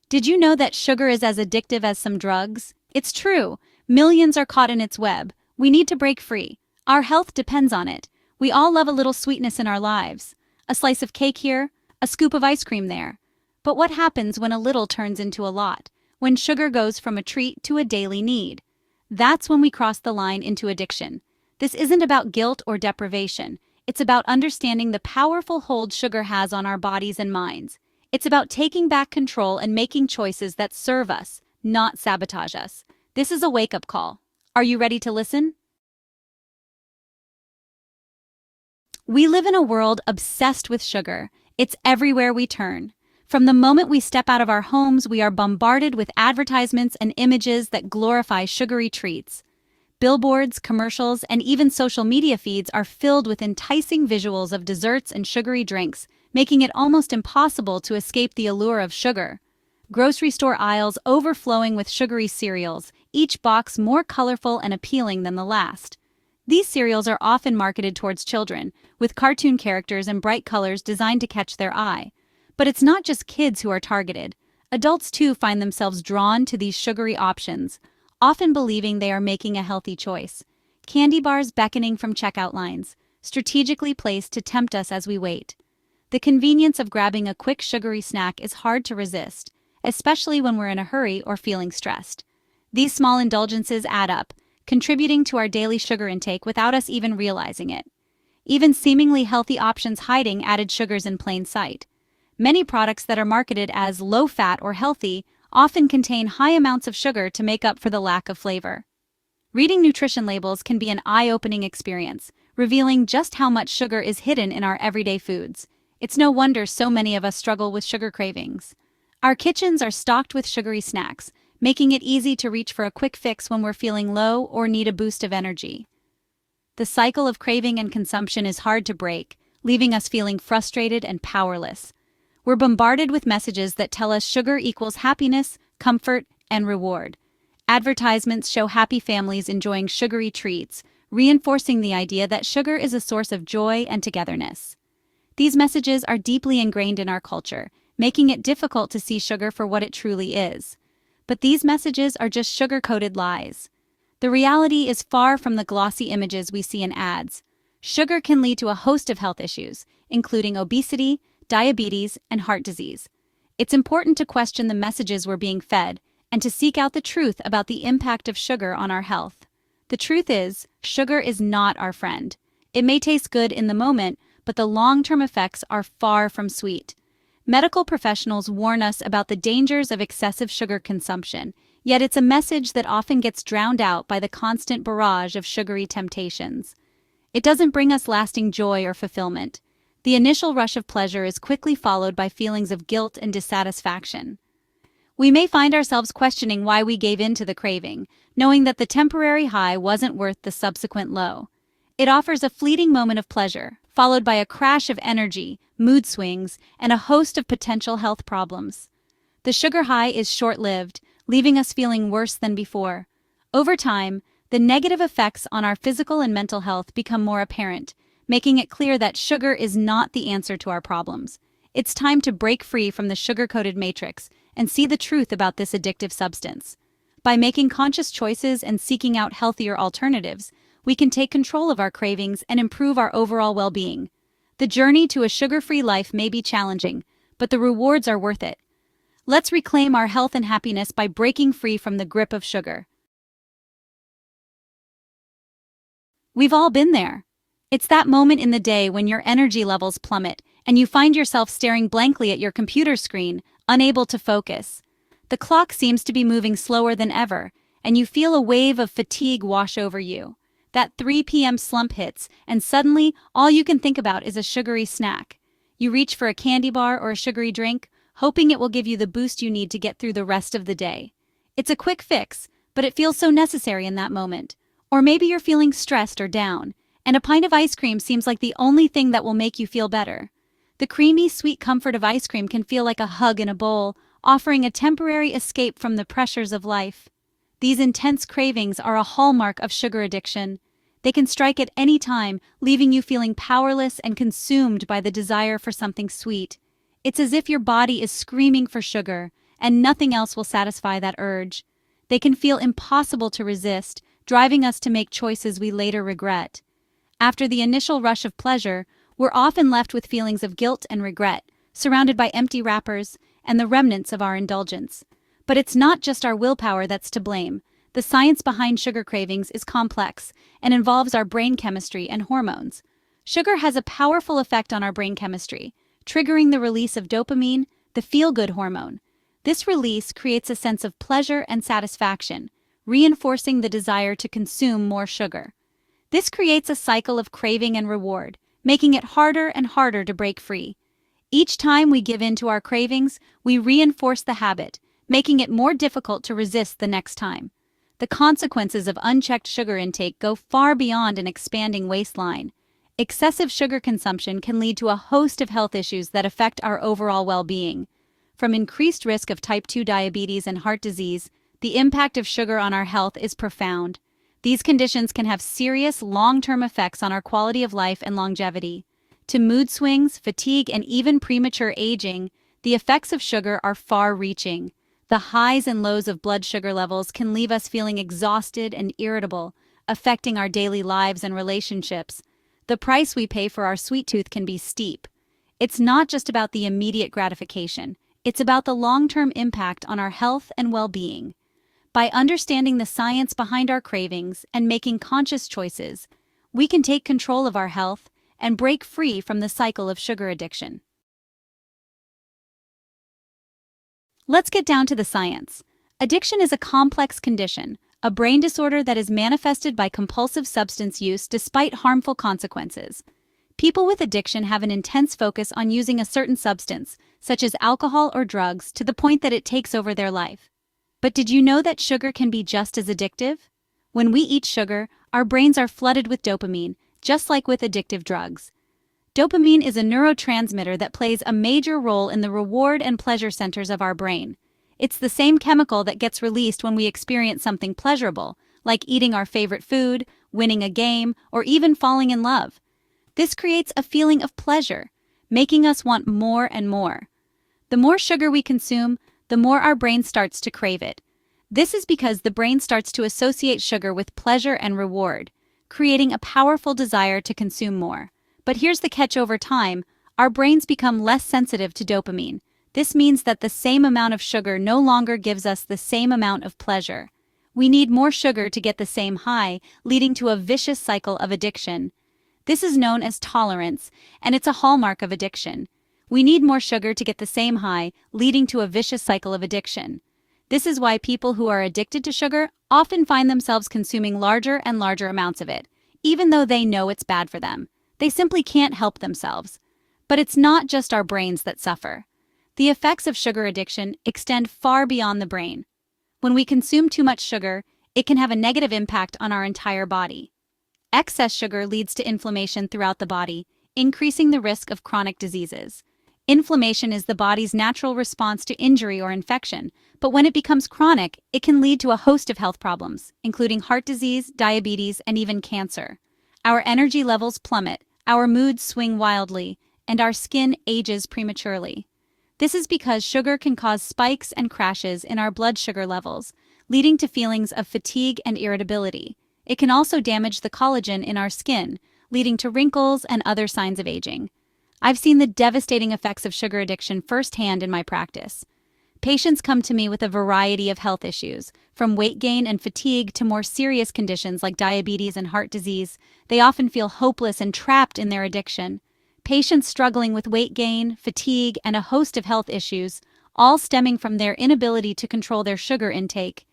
Did you know that sugar is as addictive as some drugs? It's true. Millions are caught in its web. We need to break free. Our health depends on it. We all love a little sweetness in our lives. A slice of cake here, a scoop of ice cream there. But what happens when a little turns into a lot? When sugar goes from a treat to a daily need? That's when we cross the line into addiction. This isn't about guilt or deprivation. It's about understanding the powerful hold sugar has on our bodies and minds. It's about taking back control and making choices that serve us, not sabotage us. This is a wake-up call. Are you ready to listen? We live in a world obsessed with sugar. It's everywhere we turn. From the moment we step out of our homes, we are bombarded with advertisements and images that glorify sugary treats. Billboards, commercials, and even social media feeds are filled with enticing visuals of desserts and sugary drinks, making it almost impossible to escape the allure of sugar. Grocery store aisles overflowing with sugary cereals, each box more colorful and appealing than the last. These cereals are often marketed towards children, with cartoon characters and bright colors designed to catch their eye. But it's not just kids who are targeted. Adults too find themselves drawn to these sugary options, often believing they are making a healthy choice. Candy bars beckoning from checkout lines, strategically placed to tempt us as we wait. The convenience of grabbing a quick sugary snack is hard to resist, especially when we're in a hurry or feeling stressed. These small indulgences add up, contributing to our daily sugar intake without us even realizing it. Even seemingly healthy options hiding added sugars in plain sight. Many products that are marketed as low-fat or healthy often contain high amounts of sugar to make up for the lack of flavor. Reading nutrition labels can be an eye-opening experience, revealing just how much sugar is hidden in our everyday foods. It's no wonder so many of us struggle with sugar cravings. Our kitchens are stocked with sugary snacks, making it easy to reach for a quick fix when we're feeling low or need a boost of energy. The cycle of craving and consumption is hard to break, leaving us feeling frustrated and powerless. We're bombarded with messages that tell us sugar equals happiness, comfort, and reward. Advertisements show happy families enjoying sugary treats, reinforcing the idea that sugar is a source of joy and togetherness. These messages are deeply ingrained in our culture, making it difficult to see sugar for what it truly is. But these messages are just sugar-coated lies. The reality is far from the glossy images we see in ads. Sugar can lead to a host of health issues, including obesity, diabetes, and heart disease. It's important to question the messages we're being fed and to seek out the truth about the impact of sugar on our health. The truth is, sugar is not our friend. It may taste good in the moment, but the long-term effects are far from sweet. Medical professionals warn us about the dangers of excessive sugar consumption, yet it's a message that often gets drowned out by the constant barrage of sugary temptations. It doesn't bring us lasting joy or fulfillment. The initial rush of pleasure is quickly followed by feelings of guilt and dissatisfaction. We may find ourselves questioning why we gave in to the craving, knowing that the temporary high wasn't worth the subsequent low. It offers a fleeting moment of pleasure, followed by a crash of energy, mood swings, and a host of potential health problems. The sugar high is short-lived, leaving us feeling worse than before. Over time, the negative effects on our physical and mental health become more apparent, making it clear that sugar is not the answer to our problems. It's time to break free from the sugar-coated matrix and see the truth about this addictive substance. By making conscious choices and seeking out healthier alternatives, we can take control of our cravings and improve our overall well-being. The journey to a sugar-free life may be challenging, but the rewards are worth it. Let's reclaim our health and happiness by breaking free from the grip of sugar. We've all been there. It's that moment in the day when your energy levels plummet and you find yourself staring blankly at your computer screen, unable to focus. The clock seems to be moving slower than ever, and you feel a wave of fatigue wash over you. That 3 p.m. slump hits, and suddenly all you can think about is a sugary snack. You reach for a candy bar or a sugary drink, hoping it will give you the boost you need to get through the rest of the day. It's a quick fix, but it feels so necessary in that moment. Or maybe you're feeling stressed or down, and a pint of ice cream seems like the only thing that will make you feel better. The creamy, sweet comfort of ice cream can feel like a hug in a bowl, offering a temporary escape from the pressures of life. These intense cravings are a hallmark of sugar addiction. They can strike at any time, leaving you feeling powerless and consumed by the desire for something sweet. It's as if your body is screaming for sugar, and nothing else will satisfy that urge. They can feel impossible to resist, driving us to make choices we later regret. After the initial rush of pleasure, we're often left with feelings of guilt and regret, surrounded by empty wrappers and the remnants of our indulgence. But it's not just our willpower that's to blame. The science behind sugar cravings is complex and involves our brain chemistry and hormones. Sugar has a powerful effect on our brain chemistry, triggering the release of dopamine, the feel-good hormone. This release creates a sense of pleasure and satisfaction, reinforcing the desire to consume more sugar. This creates a cycle of craving and reward, making it harder and harder to break free. Each time we give in to our cravings, we reinforce the habit, making it more difficult to resist the next time. The consequences of unchecked sugar intake go far beyond an expanding waistline. Excessive sugar consumption can lead to a host of health issues that affect our overall well-being. From increased risk of type 2 diabetes and heart disease, the impact of sugar on our health is profound. These conditions can have serious long-term effects on our quality of life and longevity. To mood swings, fatigue, and even premature aging, the effects of sugar are far-reaching. The highs and lows of blood sugar levels can leave us feeling exhausted and irritable, affecting our daily lives and relationships. The price we pay for our sweet tooth can be steep. It's not just about the immediate gratification, it's about the long-term impact on our health and well-being. By understanding the science behind our cravings and making conscious choices, we can take control of our health and break free from the cycle of sugar addiction. Let's get down to the science. Addiction is a complex condition, a brain disorder that is manifested by compulsive substance use despite harmful consequences. People with addiction have an intense focus on using a certain substance, such as alcohol or drugs, to the point that it takes over their life. But did you know that sugar can be just as addictive? When we eat sugar, our brains are flooded with dopamine, just like with addictive drugs. Dopamine is a neurotransmitter that plays a major role in the reward and pleasure centers of our brain. It's the same chemical that gets released when we experience something pleasurable, like eating our favorite food, winning a game, or even falling in love. This creates a feeling of pleasure, making us want more and more. The more sugar we consume, the more our brain starts to crave it. This is because the brain starts to associate sugar with pleasure and reward, creating a powerful desire to consume more. But here's the catch: over time, our brains become less sensitive to dopamine. This means that the same amount of sugar no longer gives us the same amount of pleasure. We need more sugar to get the same high, leading to a vicious cycle of addiction. This is known as tolerance, and it's a hallmark of addiction. We need more sugar to get the same high, leading to a vicious cycle of addiction. This is why people who are addicted to sugar often find themselves consuming larger and larger amounts of it, even though they know it's bad for them. They simply can't help themselves. But it's not just our brains that suffer. The effects of sugar addiction extend far beyond the brain. When we consume too much sugar, it can have a negative impact on our entire body. Excess sugar leads to inflammation throughout the body, increasing the risk of chronic diseases. Inflammation is the body's natural response to injury or infection, but when it becomes chronic, it can lead to a host of health problems, including heart disease, diabetes, and even cancer. Our energy levels plummet, our moods swing wildly, and our skin ages prematurely. This is because sugar can cause spikes and crashes in our blood sugar levels, leading to feelings of fatigue and irritability. It can also damage the collagen in our skin, leading to wrinkles and other signs of aging. I've seen the devastating effects of sugar addiction firsthand in my practice. Patients come to me with a variety of health issues, from weight gain and fatigue to more serious conditions like diabetes and heart disease. They often feel hopeless and trapped in their addiction. Patients struggling with weight gain, fatigue, and a host of health issues, all stemming from their inability to control their sugar intake.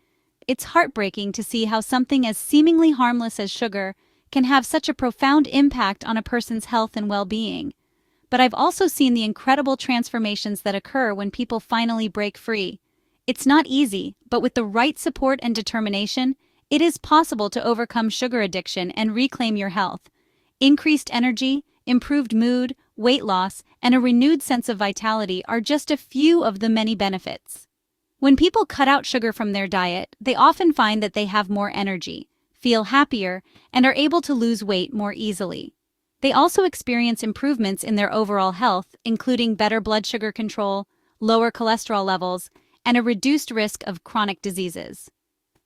It's heartbreaking to see how something as seemingly harmless as sugar can have such a profound impact on a person's health and well-being. But I've also seen the incredible transformations that occur when people finally break free. It's not easy, but with the right support and determination, it is possible to overcome sugar addiction and reclaim your health. Increased energy, improved mood, weight loss, and a renewed sense of vitality are just a few of the many benefits. When people cut out sugar from their diet, they often find that they have more energy, feel happier, and are able to lose weight more easily. They also experience improvements in their overall health, including better blood sugar control, lower cholesterol levels, and a reduced risk of chronic diseases.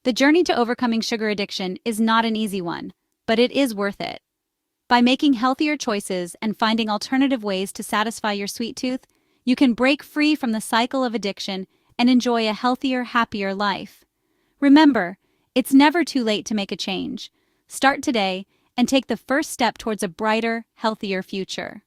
The journey to overcoming sugar addiction is not an easy one, but it is worth it. By making healthier choices and finding alternative ways to satisfy your sweet tooth, you can break free from the cycle of addiction and enjoy a healthier, happier life. Remember, it's never too late to make a change. Start today and take the first step towards a brighter, healthier future.